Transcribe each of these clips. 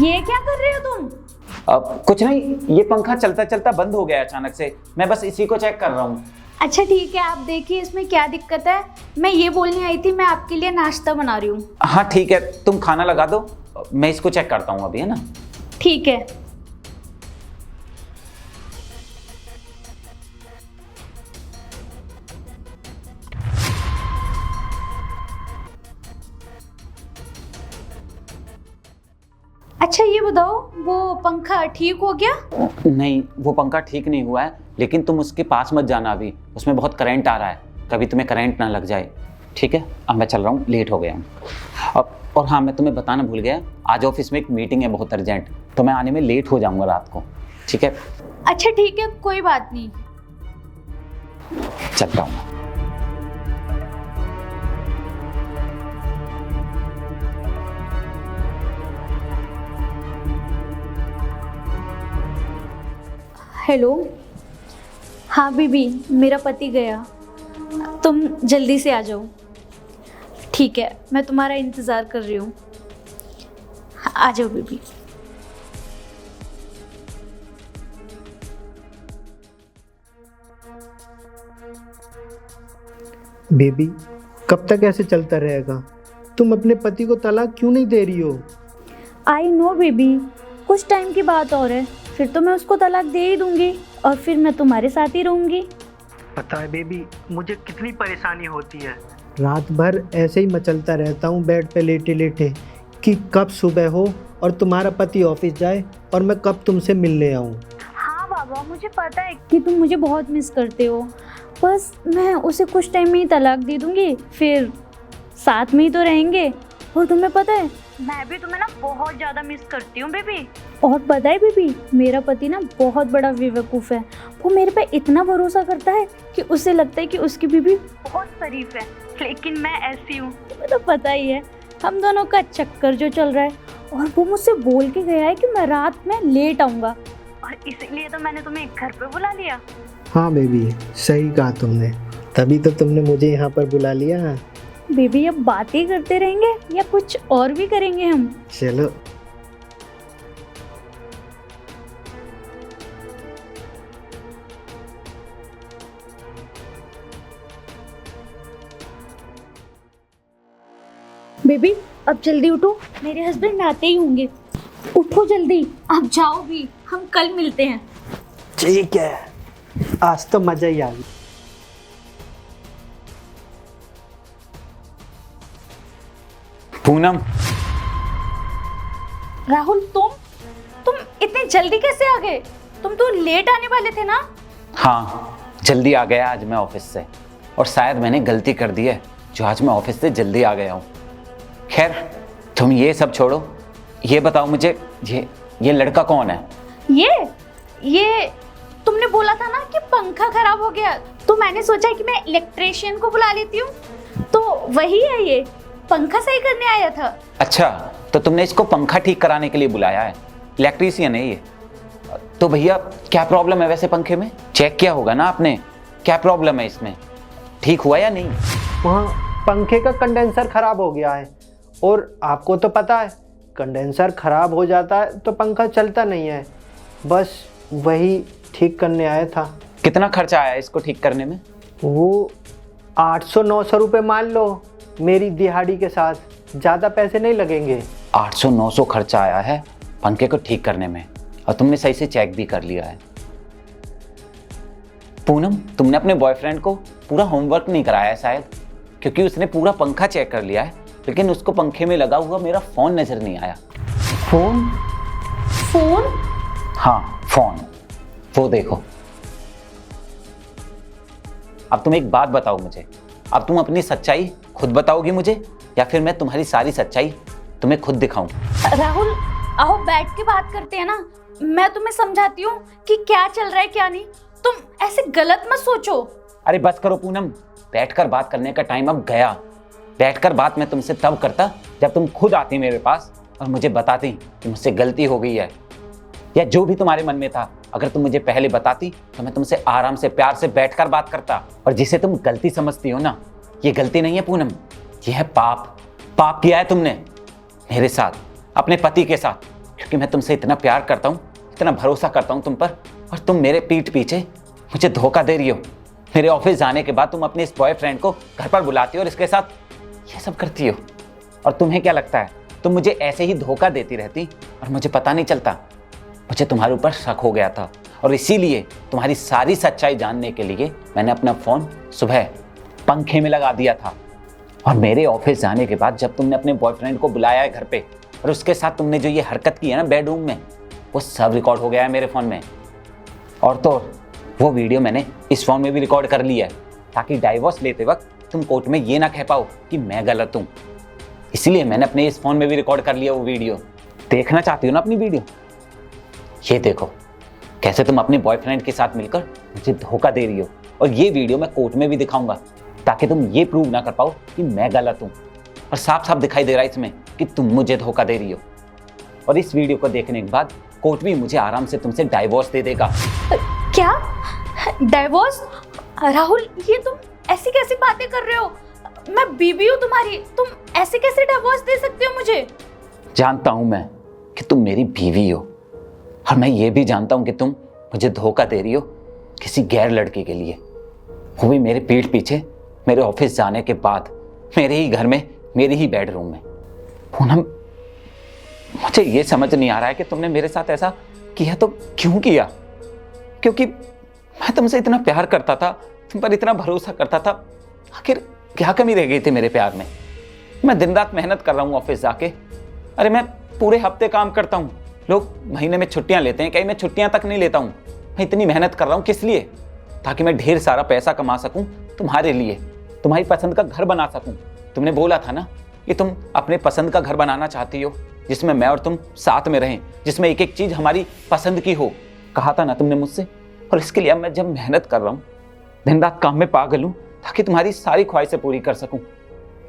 ये क्या कर रहे हो तुम? कुछ नहीं, ये पंखा चलता चलता बंद हो गया अचानक से। मैं बस इसी को चेक कर रहा हूँ। अच्छा ठीक है, आप देखिए इसमें क्या दिक्कत है। मैं ये बोलने आई थी, मैं आपके लिए नाश्ता बना रही हूँ। हाँ ठीक है, तुम खाना लगा दो, मैं इसको चेक करता हूँ अभी, है ना। ठीक है। अच्छा ये बताओ, वो पंखा ठीक हो गया? नहीं, वो पंखा ठीक नहीं हुआ है, लेकिन तुम उसके पास मत जाना अभी, उसमें बहुत करंट आ रहा है, कभी तुम्हें करंट ना लग जाए। ठीक है, अब मैं चल रहा हूँ, लेट हो गया हूँ अब। और हाँ, मैं तुम्हें बताना भूल गया, आज ऑफिस में एक मीटिंग है बहुत अर्जेंट, तो मैं आने में लेट हो जाऊँगा रात को। ठीक है? अच्छा ठीक है, कोई बात नहीं। चल रहा हूँ। हेलो। हाँ बीबी, मेरा पति गया, तुम जल्दी से आ जाओ। ठीक है, मैं तुम्हारा इंतज़ार कर रही हूँ। आ जाओ बीबी। बेबी, कब तक ऐसे चलता रहेगा? तुम अपने पति को तलाक क्यों नहीं दे रही हो? आई नो बेबी, कुछ टाइम की बात और है, फिर तो मैं उसको तलाक दे ही दूंगी और फिर मैं तुम्हारे साथ ही रहूंगी। पता है बेबी, मुझे कितनी परेशानी होती है। रात भर ऐसे ही मचलता रहता हूँ बेड पे लेटे लेटे कि कब सुबह हो और तुम्हारा पति ऑफिस जाए और मैं कब तुमसे मिलने आऊँ। हाँ बाबा, मुझे पता है कि तुम मुझे बहुत मिस करते हो, बस मैं उसे कुछ टाइम में ही तलाक दे दूंगी, फिर साथ में ही तो रहेंगे। और तुम्हें पता है, मैं भी तुम्हें ना बहुत ज़्यादा मिस करती हूँ बेबी। और पता है बेबी, मेरा पति ना बहुत बड़ा बेवकूफ़ है, वो मेरे पे इतना भरोसा करता है कि उसे लगता है कि उसकी बीवी बहुत शरीफ है, लेकिन मैं ऐसी हूँ। तुम्हें तो पता ही है हम दोनों का चक्कर जो चल रहा है, और वो मुझसे बोल के गया है कि मैं रात में लेट आऊँगा, और इसीलिए तो मैंने तुम्हें घर पे बुला लिया। हाँ बेबी, सही कहा तुमने, तभी तो तुमने मुझे यहाँ पर बुला लिया। बेबी अब बातें करते रहेंगे या कुछ और भी करेंगे हम? चलो। बेबी अब जल्दी उठो, मेरे हस्बैंड आते ही होंगे। उठो जल्दी, आप जाओ भी, हम कल मिलते हैं। ठीक है, आज तो मजा ही आ गया। पूनम। राहुल, तुम इतने जल्दी कैसे आ गए? तुम तो लेट आने वाले थे ना? हाँ, जल्दी आ गया आज मैं ऑफिस से, और शायद मैंने गलती कर दी है जो आज मैं ऑफिस से जल्दी आ गया हूँ। खैर, तुम ये सब छोड़ो, ये बताओ मुझे, ये लड़का कौन है? ये तुमने बोला था ना कि पंखा खराब हो गया, तो मैंने सोचा कि मैं इलेक्ट्रिशियन को बुला लेती हूँ, तो वही है, ये पंखा सही करने आया था। अच्छा, तो तुमने इसको पंखा ठीक कराने के लिए बुलाया है? इलेक्ट्रीशियन है ये? तो भैया क्या प्रॉब्लम है वैसे पंखे में? चेक किया होगा ना आपने, क्या प्रॉब्लम है इसमें, ठीक हुआ या नहीं? वहाँ पंखे का कंडेंसर खराब हो गया है, और आपको तो पता है कंडेंसर खराब हो जाता है तो पंखा चलता नहीं है, बस वही ठीक करने आया था। कितना खर्चा आया इसको ठीक करने में? वो 800-900 रुपये मान लो, मेरी दिहाड़ी के साथ, ज़्यादा पैसे नहीं लगेंगे। 800-900 खर्चा आया है पंखे को ठीक करने में, और तुमने सही से चेक भी कर लिया है। पूनम, तुमने अपने बॉयफ्रेंड को पूरा होमवर्क नहीं कराया है शायद, क्योंकि उसने पूरा पंखा चेक कर लिया है, लेकिन उसको पंखे में लगा हुआ मेरा फ़ोन नज़र नहीं आया। फ़ोन? हाँ, फ़ोन, वो देखो। अब तुम एक बात बताओ मुझे, अब तुम अपनी सच्चाई खुद बताओगी मुझे, या फिर मैं तुम्हारी सारी सच्चाई तुम्हें खुद दिखाऊं? राहुल, आओ बैठ के बात करते हैं ना, मैं तुम्हें समझाती हूँ कि क्या चल रहा है क्या नहीं, तुम ऐसे गलत मत सोचो। अरे बस करो पूनम, बैठकर बात करने का टाइम अब गया। बैठकर बात मैं तुमसे तब करता जब तुम खुद आती मेरे पास और मुझे बताती कि मुझसे गलती हो गई है, या जो भी तुम्हारे मन में था। अगर तुम मुझे पहले बताती तो मैं तुमसे आराम से प्यार से बैठकर बात करता। और जिसे तुम गलती समझती हो ना, ये गलती नहीं है पूनम, ये है पाप। पाप किया है तुमने मेरे साथ, अपने पति के साथ, क्योंकि मैं तुमसे इतना प्यार करता हूँ, इतना भरोसा करता हूँ तुम पर, और तुम मेरे पीठ पीछे मुझे धोखा दे रही हो। मेरे ऑफिस जाने के बाद तुम अपने इस बॉयफ्रेंड को घर पर बुलाती हो और इसके साथ ये सब करती हो। और तुम्हें क्या लगता है तुम मुझे ऐसे ही धोखा देती रहती और मुझे पता नहीं चलता? मुझे तुम्हारे ऊपर शक हो गया था और इसीलिए तुम्हारी सारी सच्चाई जानने के लिए मैंने अपना फ़ोन सुबह पंखे में लगा दिया था। और मेरे ऑफिस जाने के बाद जब तुमने अपने बॉयफ्रेंड को बुलाया है घर पे और उसके साथ तुमने जो ये हरकत की है ना बेडरूम में, वो सब रिकॉर्ड हो गया है मेरे फ़ोन में। और तो वो वीडियो मैंने इस फ़ोन में भी रिकॉर्ड कर लिया है ताकि डाइवोर्स लेते वक्त तुम कोर्ट में ये ना कह पाओ कि मैं गलत हूँ। इसलिए मैंने अपने इस फ़ोन में भी रिकॉर्ड कर लिया वो वीडियो। देखना चाहती हो ना अपनी वीडियो? ये देखो कैसे तुम अपने बॉयफ्रेंड के साथ मिलकर मुझे धोखा दे रही हो, और ये वीडियो मैं कोर्ट में भी दिखाऊंगा ताकि तुम ये प्रूव ना कर पाओ कि मैं गलत हूँ। और साफ साफ दिखाई दे रहा है इसमें कि तुम मुझे धोखा दे रही हो। और इस वीडियो को देखने के बाद कोर्ट भी मुझे आराम से तुमसे डाइवोर्स दे देगा। क्या डाइवोर्स? राहुल, ये तुम ऐसी कैसी बातें कर रहे हो? मैं बीवी हूँ तुम्हारी, तुम ऐसे कैसे डिवोर्स दे सकते हो मुझे? जानता हूं मैं कि तुम मेरी बीवी हो, और मैं ये भी जानता हूं कि तुम मुझे धोखा दे रही हो किसी गैर लड़के के लिए, वो भी मेरे पीठ पीछे, मेरे ऑफिस जाने के बाद, मेरे ही घर में, मेरे ही बेडरूम में। पूनम, मुझे ये समझ नहीं आ रहा है कि तुमने मेरे साथ ऐसा किया तो क्यों किया? क्योंकि मैं तुमसे इतना प्यार करता था, तुम पर इतना भरोसा करता था, आखिर क्या कमी रह गई थी मेरे प्यार में? मैं दिन रात मेहनत कर रहा हूँ ऑफिस जाके। अरे मैं पूरे हफ्ते काम करता हूँ, लोग महीने में छुट्टियाँ लेते हैं, कहीं मैं छुट्टियाँ तक नहीं लेता हूँ। मैं इतनी मेहनत कर रहा हूँ किस लिए? ताकि मैं ढेर सारा पैसा कमा सकूँ तुम्हारे लिए, तुम्हारी पसंद का घर बना सकूँ। तुमने बोला था ना कि तुम अपने पसंद का घर बनाना चाहती हो, जिसमें मैं और तुम साथ में रहें, जिसमें एक एक चीज़ हमारी पसंद की हो। कहा था ना तुमने मुझसे। और इसके लिए अब मैं जब मेहनत कर रहा हूँ, दिन रात काम में पागल हूँ ताकि तुम्हारी सारी ख्वाहिशें पूरी कर सकूं,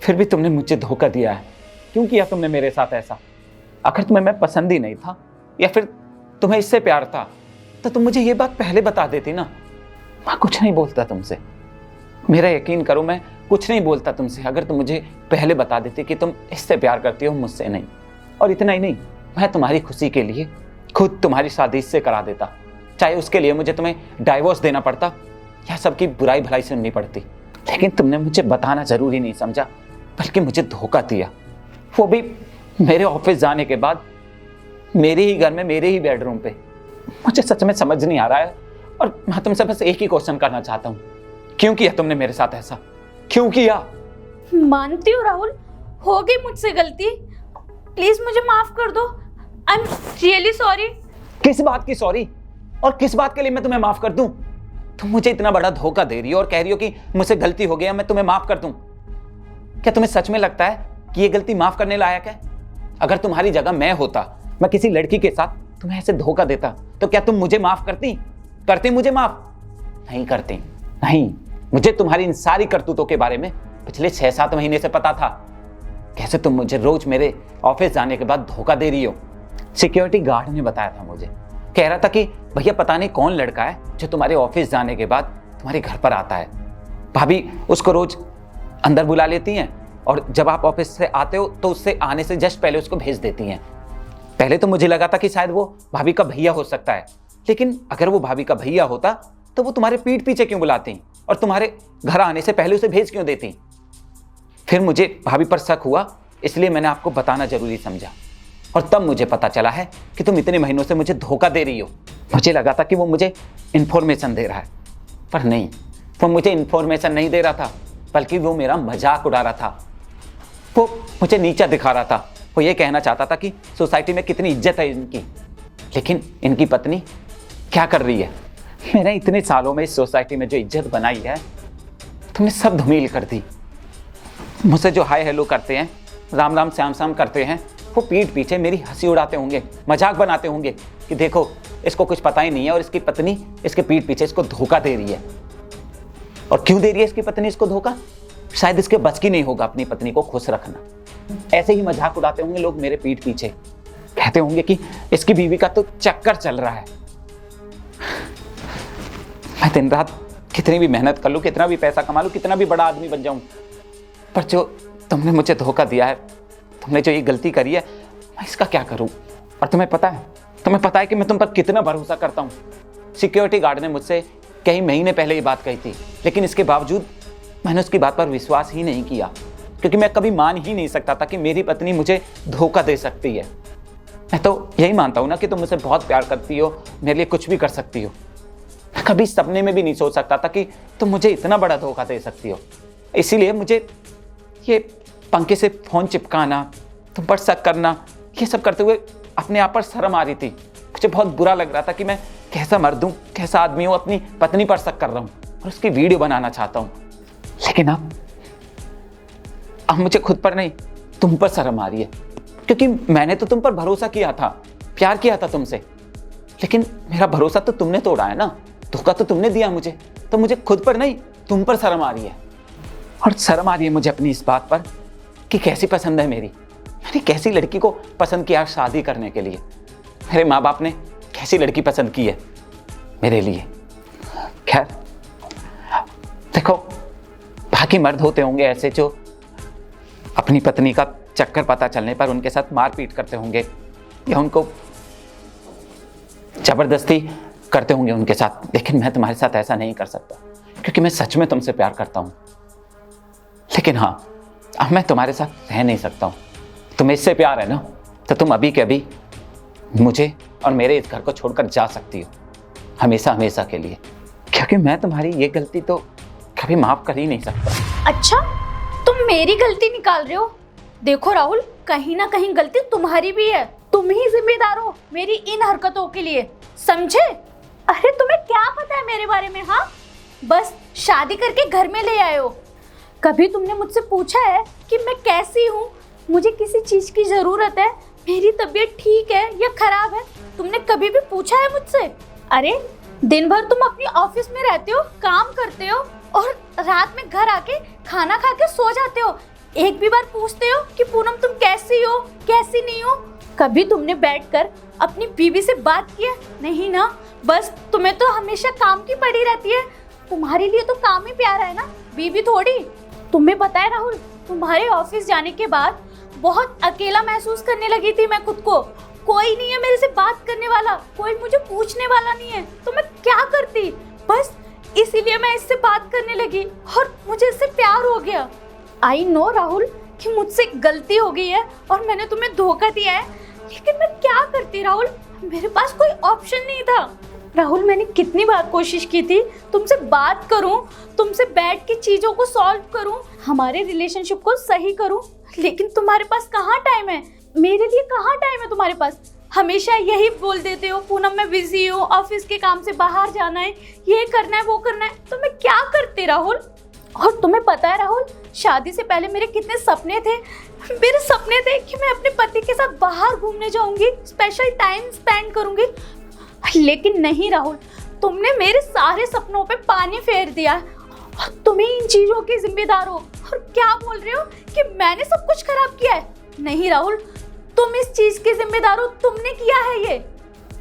फिर भी तुमने मुझे धोखा दिया है। क्यों किया तुमने मेरे साथ ऐसा? आखिर तुम्हें मैं पसंद ही नहीं था, या फिर तुम्हें इससे प्यार था, तो तुम मुझे ये बात पहले बता देती ना। मैं कुछ नहीं बोलता तुमसे, मेरा यकीन करो, मैं कुछ नहीं बोलता तुमसे अगर तुम मुझे पहले बता देती कि तुम इससे प्यार करती हो, मुझसे नहीं। और इतना ही नहीं, मैं तुम्हारी खुशी के लिए खुद तुम्हारी शादी इससे करा देता, चाहे उसके लिए मुझे तुम्हें डाइवोर्स देना पड़ता या सबकी बुराई भलाई सुननी पड़ती। लेकिन तुमने मुझे बताना जरूरी नहीं समझा, बल्कि मुझे धोखा दिया, वो भी मेरे ऑफिस जाने के बाद, मेरे ही घर में, मेरे ही बेडरूम पे। मुझे सच में समझ नहीं आ रहा है, और मैं तुमसे बस एक ही क्वेश्चन करना चाहता हूँ, क्यों किया तुमने मेरे साथ ऐसा? क्यों किया? मानती हूँ राहुल, हो गई मुझसे गलती, प्लीज मुझे माफ कर दो। I am really sorry. किस बात की सॉरी? और किस बात के लिए मैं तुम्हें माफ कर दूं? तुम मुझे इतना बड़ा धोखा दे रही हो और कह रही हो कि मुझसे गलती हो गया, मैं तुम्हें माफ कर दूं। क्या तुम्हें सच में लगता है कि ये गलती माफ करने लायक है? अगर तुम्हारी जगह मैं होता, मैं किसी लड़की के साथ तुम्हें ऐसे धोखा देता, तो क्या तुम मुझे माफ करती मुझे माफ? नहीं करती। नहीं, मुझे तुम्हारी इन सारी करतूतों के बारे में पिछले 6-7 महीने से पता था। कैसे तुम मुझे रोज मेरे ऑफिस जाने के बाद धोखा दे रही हो। सिक्योरिटी गार्ड ने बताया था मुझे, कह रहा था कि भैया पता नहीं कौन लड़का है जो तुम्हारे ऑफिस जाने के बाद तुम्हारे घर पर आता है। भाभी उसको रोज अंदर बुला लेती हैं, और जब आप ऑफिस से आते हो तो उससे आने से जस्ट पहले उसको भेज देती हैं। पहले तो मुझे लगा था कि शायद वो भाभी का भैया हो सकता है, लेकिन अगर वो भाभी का भैया होता तो वो तुम्हारे पीठ पीछे क्यों बुलाती और तुम्हारे घर आने से पहले उसे भेज क्यों देती? फिर मुझे भाभी पर शक हुआ, इसलिए मैंने आपको बताना जरूरी समझा, और तब मुझे पता चला है कि तुम इतने महीनों से मुझे धोखा दे रही हो। मुझे लगा था कि वो मुझे इन्फॉर्मेशन दे रहा है, पर नहीं, वो मुझे इन्फॉर्मेशन नहीं दे रहा था, बल्कि वो मेरा मजाक उड़ा रहा था। वो मुझे नीचा दिखा रहा था। वो ये कहना चाहता था कि सोसाइटी में कितनी इज्जत है इनकी, लेकिन इनकी पत्नी क्या कर रही है? मैंने इतने सालों में इस सोसाइटी में जो इज्जत बनाई है, तुमने सब धूमिल कर दी। मुझसे जो हाय हेलो करते हैं, राम राम श्याम श्याम करते हैं, वो पीठ पीछे मेरी हंसी उड़ाते होंगे, मजाक बनाते होंगे कि देखो इसको कुछ पता ही नहीं है और इसकी पत्नी इसके पीठ पीछे इसको धोखा दे रही है। और क्यों दे रही है इसकी पत्नी इसको धोखा? शायद इसके बस की नहीं होगा अपनी पत्नी को खुश रखना। ऐसे ही मजाक उड़ाते होंगे लोग मेरे पीठ पीछे, कहते होंगे कि इसकी बीवी का तो चक्कर चल रहा है। मैं दिन रात कितनी भी मेहनत कर लूँ, कितना भी पैसा कमा लूँ, कितना भी बड़ा आदमी बन जाऊँ, पर जो तुमने मुझे धोखा दिया है, तुमने जो ये गलती करी है, मैं इसका क्या करूँ? और तुम्हें पता है कि मैं तुम पर कितना भरोसा करता हूँ। सिक्योरिटी गार्ड ने मुझसे कई महीने पहले ये बात कही थी, लेकिन इसके बावजूद मैंने उसकी बात पर विश्वास ही नहीं किया, क्योंकि मैं कभी मान ही नहीं सकता था कि मेरी पत्नी मुझे धोखा दे सकती है। मैं तो यही मानता हूँ ना कि तुम मुझसे बहुत प्यार करती हो, मेरे लिए कुछ भी कर सकती हो। मैं कभी सपने में भी नहीं सोच सकता था कि तुम मुझे इतना बड़ा धोखा दे सकती हो। इसीलिए मुझे ये पंखे से फ़ोन चिपकाना, तुम पर शक करना, ये सब करते हुए अपने आप पर शर्म आ रही थी। मुझे बहुत बुरा लग रहा था कि मैं कैसा मर्द हूँ, कैसा आदमी हूँ, अपनी पत्नी पर शक कर रहा हूँ और उसकी वीडियो बनाना चाहता हूँ। लेकिन अब मुझे खुद पर नहीं, तुम पर शर्म आ रही है, क्योंकि मैंने तो तुम पर भरोसा किया था, प्यार किया था तुमसे, लेकिन मेरा भरोसा तो तुमने तोड़ा है ना, धोखा तो तुमने दिया मुझे। तो मुझे खुद पर नहीं, तुम पर शर्म आ रही है। और शर्म आ रही है मुझे अपनी इस बात पर कि कैसी पसंद है मैंने कैसी लड़की को पसंद किया शादी करने के लिए। मेरे माँ बाप ने कैसी लड़की पसंद की है मेरे लिए। खैर देखो, बाकी मर्द होते होंगे ऐसे जो अपनी पत्नी का चक्कर पता चलने पर उनके साथ मारपीट करते होंगे या उनको जबरदस्ती करते होंगे उनके साथ, लेकिन मैं तुम्हारे साथ ऐसा नहीं कर सकता, क्योंकि मैं सच में तुमसे प्यार करता हूँ। लेकिन हाँ, अब मैं तुम्हारे साथ रह नहीं सकता हूँ। तुम्हें इससे प्यार है ना, तो तुम अभी के अभी मुझे और मेरे इस घर को छोड़कर जा सकती हो, हमेशा हमेशा के लिए, क्योंकि मैं तुम्हारी ये गलती तो कभी माफ कर ही नहीं सकता। अच्छा, तुम मेरी गलती निकाल रहे हो? देखो राहुल, कहीं ना कहीं गलती तुम्हारी भी है। तुम ही जिम्मेदार हो मेरी इन हरकतों के लिए, समझे? अरे तुम्हें क्या पता है मेरे बारे में? हाँ, बस शादी करके घर में ले आए हो। कभी तुमने मुझसे पूछा है कि मैं कैसी हूँ, मुझे किसी चीज की जरूरत है, मेरी तबीयत ठीक है या खराब है? तुमने कभी भी पूछा है मुझसे? अरे दिन भर तुम अपनी ऑफिस में रहते हो, काम करते हो और रात में घर आके खाना खा के सो जाते हो। एक भी बार पूछते हो कि पूनम तुम कैसी हो, कैसी नहीं हो? कभी तुमने बैठकर अपनी बीवी से बात किया? नहीं ना, बस तुम्हें तो हमेशा काम की पड़ी रहती है। तुम्हारे लिए तो काम ही प्यारा है ना, बीवी थोड़ी। तुम्हें पता है राहुल, तुम्हारे ऑफिस जाने के बाद बहुत अकेला महसूस करने लगी थी मैं खुद को। कोई नहीं है मेरे से बात करने वाला, कोई मुझे पूछने वाला नहीं है, तो मैं क्या करती? बस इसीलिए मैं इससे बात करने लगी और मुझे इससे प्यार हो गया। आई नो राहुल कि मुझसे गलती हो गई है और मैंने तुम्हें धोखा दिया है, लेकिन मैं क्या करती राहुल? मेरे पास कोई ऑप्शन नहीं था। राहुल, मैंने कितनी बार कोशिश की थी तुमसे बात करूं, तुमसे बैठ के चीज़ों को सॉल्व करूं, हमारे रिलेशनशिप को सही करूं, लेकिन तुम्हारे पास कहाँ टाइम है? मेरे लिए कहाँ टाइम है तुम्हारे पास? हमेशा यही बोल देते हो, पूनम मैं बिजी हूँ, ऑफिस के काम से बाहर जाना है, ये करना है, वो करना है। तो मैं क्या करती राहुल? और तुम्हें पता है राहुल, शादी से पहले मेरे कितने सपने थे। मेरे सपने थे कि मैं अपने पति के साथ बाहर घूमने जाऊंगी, स्पेशल टाइम स्पेंड करूंगी, लेकिन नहीं राहुल, तुमने मेरे सारे सपनों पे पानी फेर दिया और तुम ही इन चीजों के जिम्मेदार हो। और क्या बोल रहे हो कि मैंने सब कुछ खराब किया है? नहीं राहुल, तुम इस चीज के जिम्मेदार हो, तुमने किया है ये।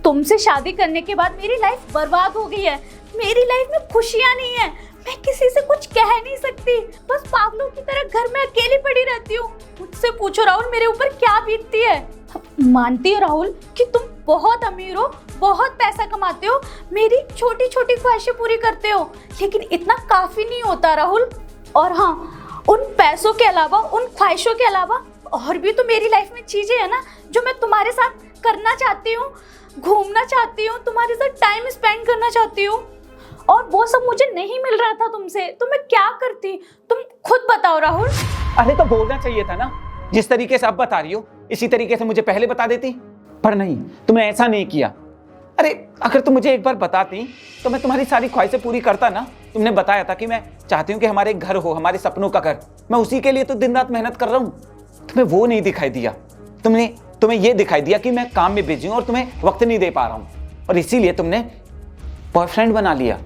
तुमसे शादी करने के बाद मेरी लाइफ बर्बाद हो गई है, मेरी लाइफ में खुशियां नहीं है, मैं किसी से कुछ कह नहीं सकती, बस पागलों की तरह घर में अकेली पड़ी रहती हूँ। मुझसे पूछो राहुल, मेरे ऊपर क्या बीतती है। मानती हो राहुल कि तुम बहुत अमीर हो, बहुत पैसा कमाते हो, मेरी छोटी छोटी ख्वाहिशें पूरी करते हो, लेकिन इतना काफी नहीं होता राहुल। और हाँ, उन पैसों के अलावा, उन ख्वाहिशों के अलावा और भी तो मेरी लाइफ में चीजें हैं ना, जो मैं तुम्हारे साथ करना चाहती हूँ, घूमना चाहती हूँ, तुम्हारे साथ टाइम स्पेंड करना चाहती हूँ, और वो सब मुझे नहीं मिल रहा था तुमसे। तो मैं क्या करती, तुम खुद बताओ राहुल। अरे तो बोलना चाहिए था ना, जिस तरीके से अब बता रही हो इसी तरीके से मुझे पहले बता देती, पर नहीं, तुमने ऐसा नहीं किया। अरे अगर तुम मुझे एक बार बताती तो मैं तुम्हारी सारी ख्वाहिशें पूरी करता ना। तुमने बताया था कि मैं चाहती हूँ कि हमारे घर हो, हमारे सपनों का घर, मैं उसी के लिए तो दिन रात मेहनत कर रहा हूँ। तुम्हें वो नहीं दिखाई दिया, तुम्हें ये दिखाई दिया कि मैं काम में बिजी हूँ और तुम्हें वक्त नहीं दे पा रहा हूँ, और इसीलिए तुमने बॉयफ्रेंड बना लिया।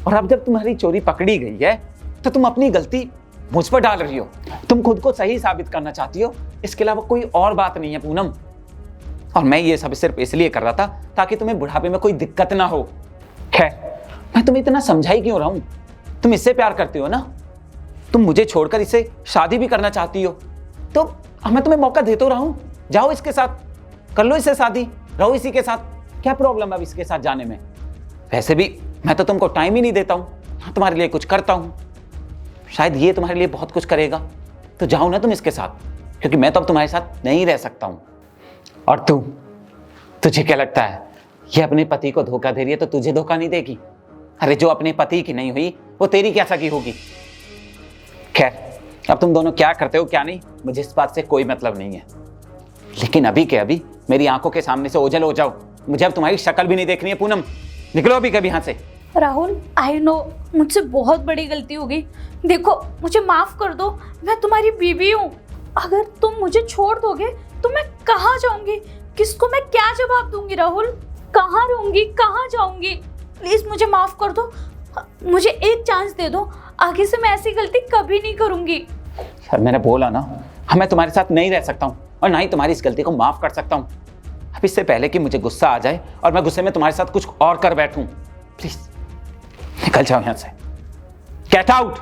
और अब जब तुम्हारी चोरी पकड़ी गई है तो तुम अपनी गलती मुझ पर डाल रही हो, तुम खुद को सही साबित करना चाहती हो, इसके अलावा कोई और बात नहीं है पूनम। और मैं ये सब सिर्फ इसलिए कर रहा था ताकि तुम्हें बुढ़ापे में कोई दिक्कत ना हो। खैर, मैं तुम्हें इतना समझाई क्यों रहा हूं? तुम इससे प्यार करती हो ना, तुम मुझे छोड़कर इससे शादी भी करना चाहती हो, तो मैं तुम्हें मौका देता रहा हूं, जाओ इसके साथ, कर लो इससे शादी। रहो इसी के साथ, क्या प्रॉब्लम है अब इसके साथ जाने में? वैसे भी मैं तो तुमको टाइम ही नहीं देता हूँ, ना तुम्हारे लिए कुछ करता हूँ। शायद ये तुम्हारे लिए बहुत कुछ करेगा, तो जाओ ना तुम इसके साथ, क्योंकि मैं तो अब तुम्हारे साथ नहीं रह सकता हूँ। और तुझे क्या लगता है ये अपने पति को धोखा दे रही है तो तुझे धोखा नहीं देगी? अरे जो अपने पति की नहीं हुई वो तेरी क्या सगी होगी? खैर, अब तुम दोनों क्या करते हो क्या नहीं, मुझे इस बात से कोई मतलब नहीं है, लेकिन अभी के अभी मेरी आंखों के सामने से ओझल हो जाओ। मुझे अब तुम्हारी शक्ल भी नहीं देखनी है। पूनम, निकलो अभी कभी यहाँ से। राहुल, आई नो मुझसे बहुत बड़ी गलती हो गई। देखो, मुझे माफ कर दो, मैं तुम्हारी बीवी हूँ। अगर तुम मुझे छोड़ दोगे तो मैं कहाँ जाऊंगी? किसको मैं क्या जवाब दूंगी? राहुल, कहाँ रहूंगी, कहाँ जाऊंगी? प्लीज मुझे माफ कर दो, मुझे एक चांस दे दो, आगे से मैं ऐसी गलती कभी नहीं करूंगी। यार मैंने बोला ना, मैं तुम्हारे साथ नहीं रह सकता हूँ और ना ही तुम्हारी इस गलती को माफ कर सकता हूँ। अब इससे पहले कि मुझे गुस्सा आ जाए और मैं गुस्से में तुम्हारे साथ कुछ और कर बैठूं, प्लीज निकल जाओ यहाँ से। Get out.